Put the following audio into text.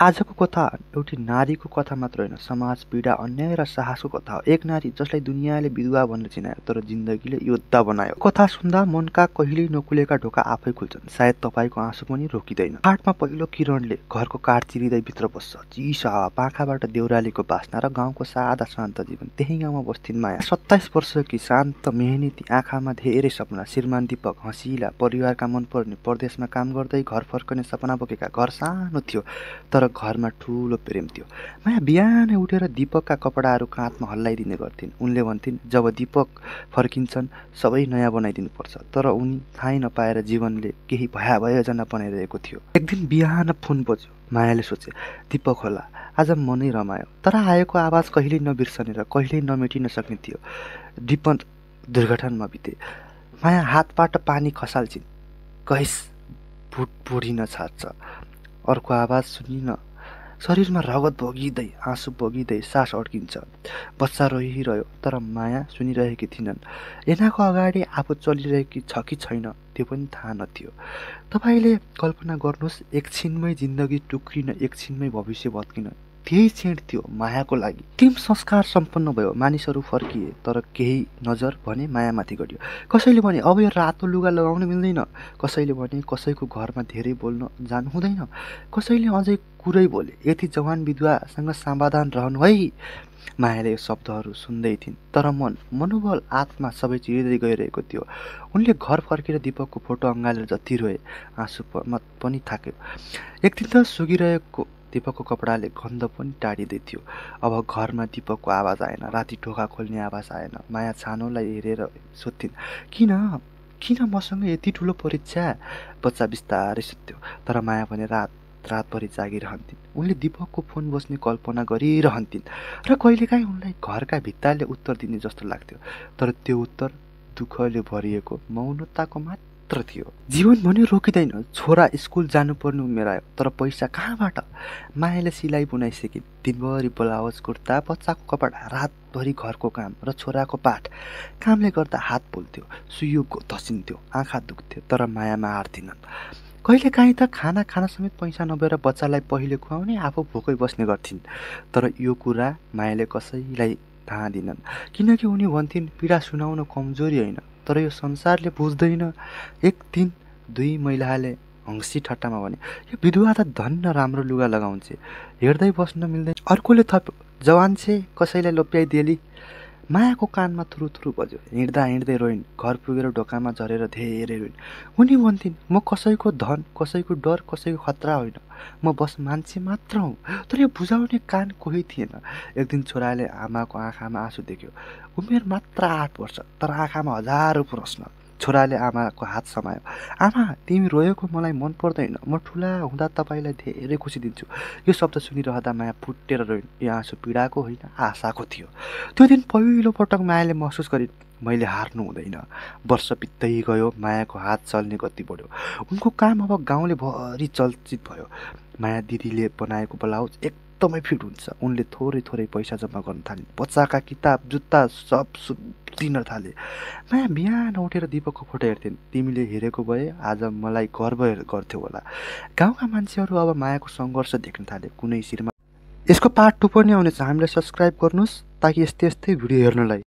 आजको कथा एउटी नारीको कथा मात्र होइन, समाज पीडा, अन्याय र साहसको कथा हो। एक नारी जसलाई दुनियाँले विधवा भनेर चिनायो तर जिन्दगीले योद्धा बनायो। कथा सुन्दा मनका कहिल्यै नखुलेका ढोका आफै खुल्छन्। सायद तपाईँको आँसु पनि रोकिँदैन। हाटमा पहिलो किरणले घरको काठ चिरिँदै भित्र बस्छ। चिसो हावा, पाखाबाट देउरालीको बास्ना र गाउँको सादा शान्त जीवन। त्यही गाउँमा बस्थिन् माया। 27 वर्षकी शान्त मेहनती, आँखामा धेरै सपना। श्रीमान दीपक हँसिला, परिवारका मनपर्ने, परदेशमा काम गर्दै घर फर्कने सपना बोकेका। घर सानो थियो तर घरमा ठुलो प्रेम थियो। माया बिहानै उठेर दीपकका कपडाहरू काँधमा हल्लाइदिने गर्थिन्। उनले भन्थिन्, जब दीपक फर्किन्छन् सबै नयाँ बनाइदिनुपर्छ। तर उनी थाहै नपाएर जीवनले केही भयावयोजना बनाइरहेको थियो। एक दिन बिहान फोन बज्यो। मायाले सोचे, दीपक होला, आज मनै रमायो। तर आएको आवाज कहिल्यै नबिर्सने र कहिल्यै नमेटिन सक्ने थियो। दीपक दुर्घटनामा बिते। माया हातबाट पानी खसाल्छिन्। कहिस बुढिन छाड्छ। अर्को आवाज सुनिन। शरीरमा रगत बगिँदै, आँसु बगिँदै सास अड्किन्छ। बच्चा रोइरह्यो तर माया सुनिरहेकी थिइनन्। ऐनाको अगाडि आफू चलिरहेकी छ कि छैन त्यो पनि थाहा नथियो। तपाईँले कल्पना गर्नुहोस्, एकछिनमै जिन्दगी टुक्रिन, एकछिनमै भविष्य भत्किन। त्यही क्षण थियो मायाको लागि। अन्तिम संस्कार सम्पन्न भयो। मानिसहरू फर्किए तर केही नजर भने मायामाथि गढ्यो। कसैले भने अब यो रातो लुगा लगाउन मिल्दैन। कसैले भने कसैको घरमा धेरै बोल्न जानु हुँदैन। कसैले अझै कुरै बोले, यति जवान विधवासँग समाधान रहनु है। मायाले यो शब्दहरू सुन्दै थिइन् तर मनोबल, आत्मा सबै चिरिँदै गइरहेको थियो। उनले घर फर्केर दीपकको फोटो अँगालेर जति रोए आँसु पनि थाक्यो। एक दिन त सुगिरहेको दीपकको कपडाले गन्ध पनि टाढिँदै थियो। अब घरमा दीपकको आवाज आएन। राति ढोका खोल्ने आवाज आएन। माया छानोलाई हेरेर सोध्थिन्, किन किन मसँग यति ठुलो परीक्षा? बच्चा बिस्तारै सुत्थ्यो तर माया भने रातभरि जागिरहन्थिन्। उनले दीपकको फोन बस्ने कल्पना गरिरहन्थिन् र कहिलेकाहीँ उनलाई घरका भित्ताले उत्तर दिने जस्तो लाग्थ्यो। तर त्यो उत्तर दुःखले भरिएको मौनताको मात्र थियो। जीवन भन्यो रोकिँदैन। छोरा स्कुल जानुपर्ने उमेर आयो तर पैसा कहाँबाट? मायाले सिलाइ बुनाइ सिकिन्। दिनभरि ब्लाउज, कुर्ता, बच्चाको कपडा, रातभरि घरको काम र छोराको पाठ। कामले गर्दा हात पोल्थ्यो, सुइयो धसिन्थ्यो, आँखा दुख्थ्यो तर मायामा हार्थिनन्। कहिलेकाहीँ त खाना खान समेत पैसा नभएर बच्चालाई पहिले खुवाउने, आफू भोकै बस्ने गर्थिन्। तर यो कुरा मायाले कसैलाई थाहा दिनन् किनकि उनी भन्थिन्, पीडा सुनाउन कमजोरी होइन तर यो संसारले बुझ्दैन। एक दिन दुई महिलाले हँसी ठट्टामा भने, यो विधवा त धन्न राम्रो लुगा लगाउँछ, हेर्दै बस्न मिल्दैन। अर्कोले थप्यो, जवान छे, कसैलाई लोप्याइदिएली। मायाको कानमा थुरुथुरु बज्यो। हिँड्दा हिँड्दै रोइन्। घर पुगेर ढोकामा झरेर धेरै रोइन्। उनी भन्थिन्, म कसैको धन, कसैको डर, कसैको खतरा होइन, म बस मान्छे मात्र हुँ। तर यो बुझाउने कान कोही थिएन। एक दिन छोराले आमाको आँखामा आँसु देख्यो। उमेर मात्र 8 वर्ष तर आँखामा हजारौं प्रश्न। छोराले आमाको हात समायो। आमा, तिमी रोएको मलाई मन पर्दैन। म ठुला हुँदा तपाईँलाई धेरै खुसी दिन्छु। यो शब्द सुनिरहँदा माया फुटेर रोइन्। यो आँसु पीडाको होइन, आशाको थियो। त्यो दिन पहिलो पटक मायाले महसुस गरिन्, मैले हार्नु हुँदैन। वर्ष बित्दै गयो। मायाको हात चल्ने गति बढ्यो। उनको काम अब गाउँले भरि चर्चित भयो। माया दिदीले बनाएको ब्लाउज एकदमै फिट हुन्छ। उनले थोरै थोरै पैसा जम्मा गर्न थालिन्। बच्चाका किताब, जुत्ता सब दिन थाले। माया बिहान उठेर दीपकको फोटो हेर्थिन्। तिमीले हेरेको भए आज मलाई गर्व गर्थ्यौ होला। गाउँका मान्छेहरू अब मायाको सङ्घर्ष देख्न थाले। कुनै श्रीमान। यसको पार्ट 2 पनि आउनेछ। हामीलाई सब्स्क्राइब गर्नुहोस् ताकि यस्तै भिडियो हेर्नलाई।